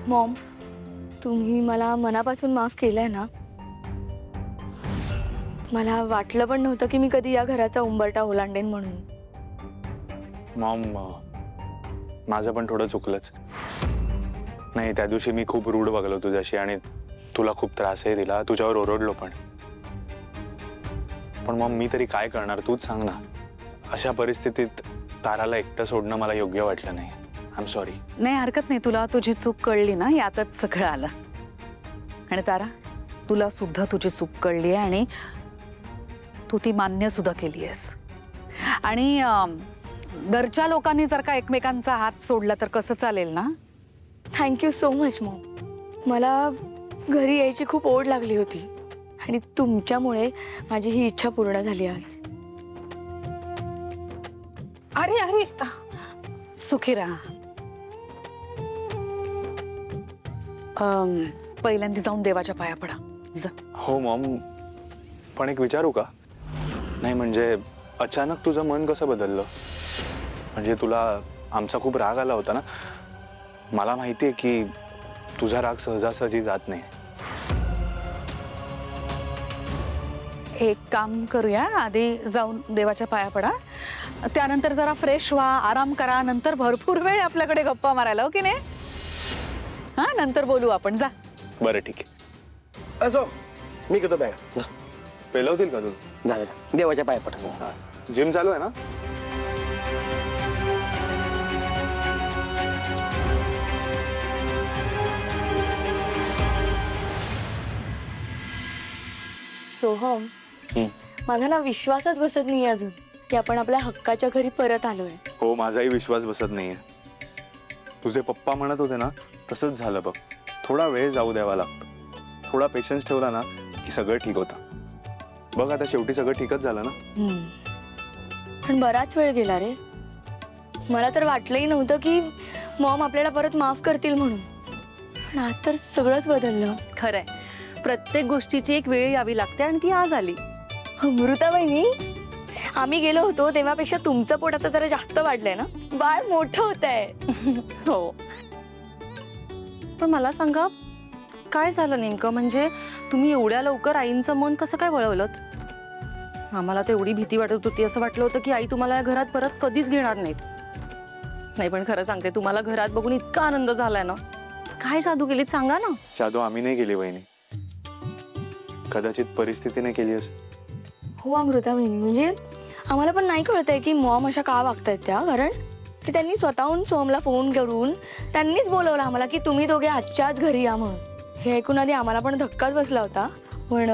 Maugham, तुम्ही मला मनापासून माफ केलंय ना? मला वाटलं पण नव्हतं की मी कधी या घराचा उंबरठा ओलांडेन म्हणून. मॉम, माझं पण थोडं चुकलंच. नाही, त्या दिवशी मी खूप रूड वागलो तुझ्याशी आणि तुला खूप त्रासही दिला, तुझ्यावर ओरडलो पण मॉम मी तरी काय करणार तूच सांग ना. अशा परिस्थितीत ताराला एकटं सोडणं मला योग्य वाटलं नाही. I am sorry. नाही, हरकत नाही. तुला तुझी चूक कळली ना, यातच सगळं आलं. आणि तारा, तुला सुद्धा तुझी चूक कळली आहे आणि तू ती मान्य सुद्धा केली आहेस. आणि घरच्या लोकांनी जर का एकमेकांचा हात सोडला तर कसं चालेल ना? Thank you so much Maugham. मला घरी यायची खूप ओढ लागली होती आणि तुमच्यामुळे माझी ही इच्छा पूर्ण झाली आज. अरे अरे, सुखी राहा. पहिल्यांदा जाऊन देवाच्या पाया पडा जा. हो मॉम, पण एक विचारू का? नाही म्हणजे अचानक तुझं मन कसं बदललं? म्हणजे तुला आमचा खूप राग आला होता ना. मला माहिती आहे की तुझा राग सहजासहजी जात नाही. एक काम करूया, आधी जाऊन देवाच्या पाया पडा, त्यानंतर जरा फ्रेश व्हा, आराम करा, नंतर भरपूर वेळ आपल्याकडे गप्पा मारायला, हो की नाही? हा, नंतर बोलू आपण. जा. बरं ठीक आहे. असो, मी करतो बॅग. पेलवतील का तू? झालं, देवाच्या पाया पडा. जिम चालू आहे ना? सोहम, माझा ना विश्वासच बसत नाही अजून की आपण आपल्या हक्काच्या घरी परत आलोय. हो, माझाही विश्वास बसत नाहीये. तुझे पप्पा म्हणत होते ना, तसंच झालं बघ. थोडा वेळ जाऊ द्यावा लागतो. थोडा पेशन्स ठेवला ना की सगळं ठीक होतं. बघ आता शेवटी सगळं ठीकच झालं ना. पण बराच वेळ गेला रे. मला तर वाटलंही नव्हतं की मॉम आपल्याला परत माफ करतील म्हणून. पण आता तर सगळंच बदललं. खरंय, प्रत्येक गोष्टीची एक वेळ यावी लागते आणि ती आज आली. अमृता बहिणी, आम्ही गेलो होतो तेव्हापेक्षा तुमचं पोट आता जरा जास्त वाढलंय ना. बाळ मोठं होत आहे. हो, पण मला सांगा, काय झालं नेमकं? म्हणजे तुम्ही एवढ्या लवकर आईंचं मन कसं काय वळवलं? आम्हाला तर एवढी भीती वाटत होती, असं वाटलं होतं की आई तुम्हाला या घरात परत कधीच घेणार नाहीत. नाही, पण खरं सांगते, तुम्हाला घरात बघून इतका आनंद झालाय ना. काय जादू केलीत सांगा ना. जादू आम्ही नाही केली वहिनी, कदाचित परिस्थितीने केली असेल. हो अमृता बहिणी, म्हणजे आम्हाला पण नाही कळतंय की मॉम अशा का वागतायत त्या. कारण ते त्यांनी स्वतःहून सोहमला फोन करून त्यांनीच बोलवलं आम्हाला की तुम्ही दोघे आजच्याच घरी या म्हणून. हे ऐकून आधी आम्हाला पण धक्काच बसला होता. पण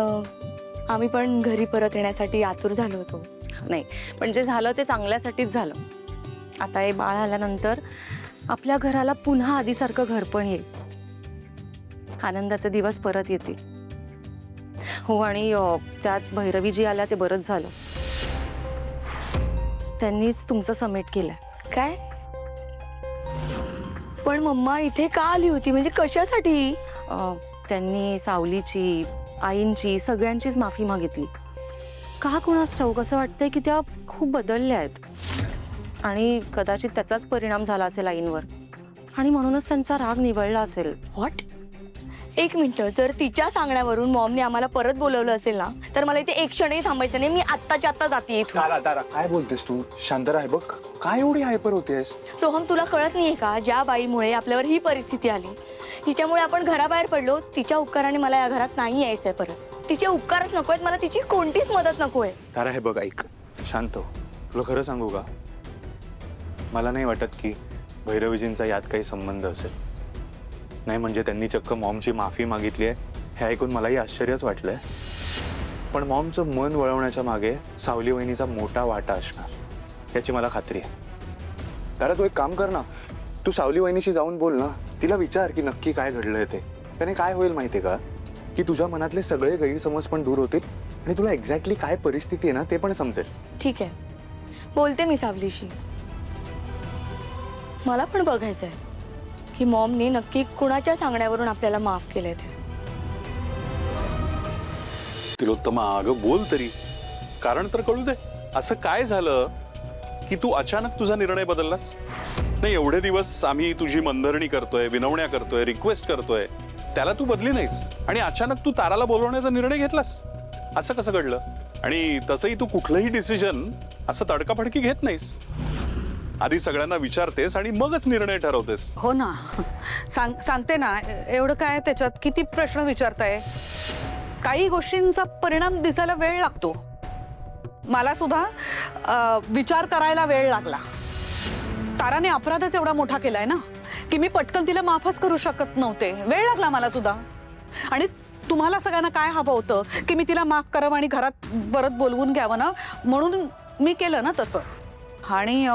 आम्ही पण घरी परत येण्यासाठी आतुर झालो होतो. नाही, पण जे झालं ते चांगल्यासाठीच झालं. आता हे बाळ आल्यानंतर आपल्या घराला पुन्हा आधीसारखं घर पण येईल. आनंदाचे दिवस परत येतील. हो, आणि त्यात भैरवीजी आल्या ते बरंच झालं. त्यांनीच तुमचं समेट केलंय. काय? पण मम्मा इथे का आली होती? म्हणजे कशासाठी? त्यांनी सावलीची, आईंची, सगळ्यांचीच माफी मागितली. का कुणास ठाऊक असं वाटतंय की त्या खूप बदलल्या आहेत आणि कदाचित त्याचाच परिणाम झाला असेल आईंवर आणि म्हणूनच त्यांचा राग निवळला असेल. व्हॉट? एक मिनिट, जर तिच्या सांगण्यावरून मॉमने आम्हाला परत बोलवलं असेल ना, तर मला इथे एक क्षणही थांबायचं नाही. मी आत्ताच्या आत्ता जाते इथून. तारा तारा, काय बोलतेस तू? शांत राह. बघ काय एवढी हायपर होतेस. सोहम, तुला कळत नाहीये का, ज्या बाईमुळे आपल्यावर ही परिस्थिती आली, जिच्यामुळे आपण घराबाहेर पडलो, तिच्या उपकाराने मला या घरात नाही यायचंय परत. तिचे उपकारच नको आहेत मला, तिची कोणतीच मदत नको आहे. तारा, हे बघ, ऐक, शांत हो. तुला खरं सांगू का, मला नाही वाटत की भैरवीजींचा यात काही संबंध असेल. नाही म्हणजे त्यांनी चक्क मॉमची माफी मागितली आहे हे ऐकून मलाही आश्चर्यच वाटलंय. पण मॉमचं मन वळवण्याच्या मागे सावली वहिनीचा मोठा वाटा असणार याची मला खात्री आहे. तारा, तू एक काम कर ना, तू सावली वहिनीशी जाऊन बोल ना. तिला विचार की नक्की काय घडलंय ते. त्याने काय होईल माहितीये का, की तुझ्या मनातले सगळे गैरसमज पण दूर होतील आणि तुला एक्झॅक्टली काय परिस्थिती आहे ना ते पण समजेल. ठीक आहे, बोलते मी सावलीशी. मला पण बघायचंय की मॉमने नक्की कुणाच्या सांगण्यावरून आपल्याला माफ केलंय ते. तिलोत्तमा, अगं बोल तरी, कारण तर कळू दे. असं काय झालं की तू अचानक तुझा निर्णय बदललास? नाही, एवढे दिवस आम्ही तुझी मनधरणी करतोय, विनवण्या करतोय, रिक्वेस्ट करतोय, त्याला तू बदली नाहीस आणि अचानक तू ताराला बोलवण्याचा निर्णय घेतलास. असं कसं घडलं? आणि तसंही तू कुठलंही डिसिजन असं तडकाफडकी घेत नाहीस. आधी सगळ्यांना विचारतेस आणि मगच निर्णय ठरवतेस. हो ना, सांगते ना, एवढं काय त्याच्यात, किती प्रश्न विचारताय. काही गोष्टींचा परिणाम दिसायला वेळ लागतो. मला सुद्धा विचार करायला वेळ लागला. ताराने अपराधच एवढा मोठा केलाय ना की मी पटकन तिला माफच करू शकत नव्हते. वेळ लागला मला सुद्धा. आणि तुम्हाला सगळ्यांना काय हवं होतं की मी तिला माफ करावं आणि घरात परत बोलवून घ्यावं ना, म्हणून मी केलं ना तसं. आणि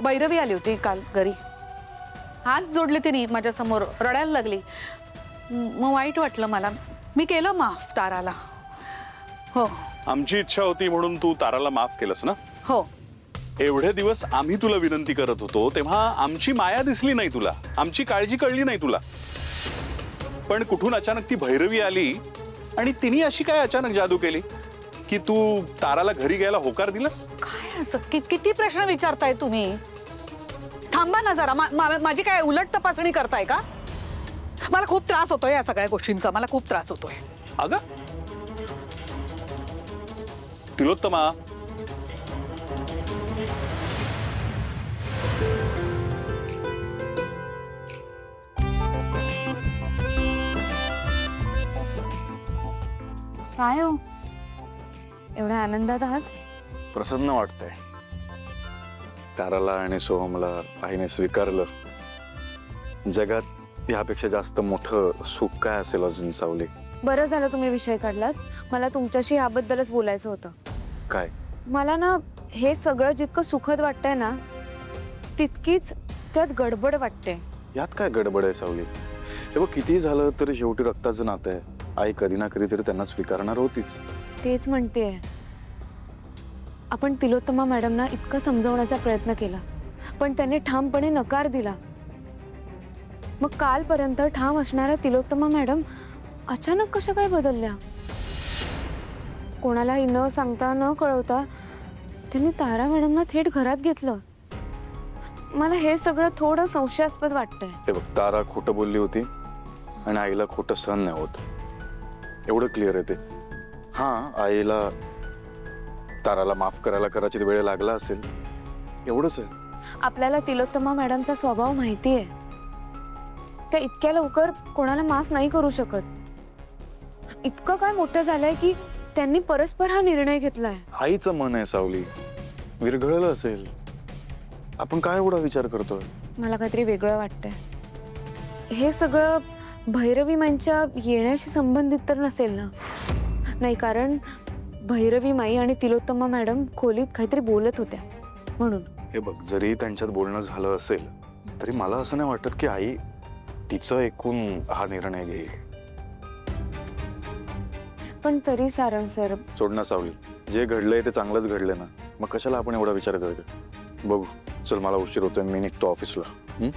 भैरवी आली होती काल घरी. हात जोडले तिने माझ्यासमोर, रडायला लागली. मग वाईट वाटलं मला. मी केलं माफ ताराला. हो आमची इच्छा होती म्हणून तू ताराला माफ केलंस ना. हो. एवढे दिवस आम्ही तुला विनंती करत होतो तेव्हा आमची माया दिसली नाही तुला, आमची काळजी कळली नाही तुला. पण कुठून अचानक ती भैरवी आली आणि तिने अशी काय अचानक जादू केली की तू ताराला घरी घ्यायला होकार दिलास? काय असं किती प्रश्न विचारताय तुम्ही? थांबा ना जरा. माझी काय उलट तपासणी करताय का? मला खूप त्रास होतोय या सगळ्या गोष्टींचा. मला खूप त्रास होतोय. अगं तिलोत्तमा, काय हो एवढ्या आनंदात आहात? प्रसन्न वाटतंय. ताराला आणि सोहमला आईने स्वीकारलं. जगात यापेक्षा जास्त मोठं सुख काय असेल अजून सावली? बरं झालं तुम्ही विषय काढलात. मला तुमच्याशी याबद्दलच बोलायचं होतं. काय? मला ना हे सगळं जितकं सुखद वाटतंय ना, तितकीच त्यात गडबड वाटते. यात काय गडबड आहे सावली? हे बघ, कितीही झालं तरी शेवटी रक्ताचं नातं आहे. आई कधी ना कधीतरी त्यांना स्वीकारणार होतीच. तेच म्हणतेय. आपण तिलोत्तमा मॅडमना इतकं समजवण्याचा प्रयत्न केला, पण त्यांनी ठामपणे नकार दिला. मग कालपर्यंत ठाम असणाऱ्या तिलोत्तमा मॅडम अचानक कशा काय बदलल्या? कोणालाही न सांगता न कळवता त्यांनी तारा मॅडमना थेट घरात घेतलं. मला हे सगळं थोडं संशयास्पद वाटतंय. हे बघ, तारा खोटं बोलली होती आणि आईला खोटं सहन नाही होत, एवढं क्लिअर आहे ते. हां, आईला ताराला माफ करायला कदाचित वेळ लागला असेल, एवढंच आहे. आपल्याला तिलोत्तमा मॅडमचा स्वभाव माहिती आहे. त्या इतक्या लवकर कोणाला माफ नाही करू शकत. इतकं काय मोठं झालंय की त्यांनी परस्पर हा निर्णय घेतलाय. आईचं मन आहे सावली, विरघळलं असेल. आपण काय एवढा विचार करतोय? मला काहीतरी वेगळं वाटतंय. हे सगळं भैरवी माईंच्या येण्याशी संबंधित तर नसेल ना? नाही, कारण भैरवी माई आणि तिलोत्तमा मॅडम खोलीत काहीतरी बोलत होत्या म्हणून. हे बघ, जरी त्यांच्यात बोलणं झालं असेल तरी मला असं नाही वाटत की आई तिचं ऐकून हा निर्णय घेईल. पण तरी सारण सर, सोड ना सावली, जे घडलंय ते चांगलंच घडलंय ना. मग कशाला आपण एवढा विचार करतो? बघू, चल, मला उशीर होतोय, मी निघतो ऑफिसला.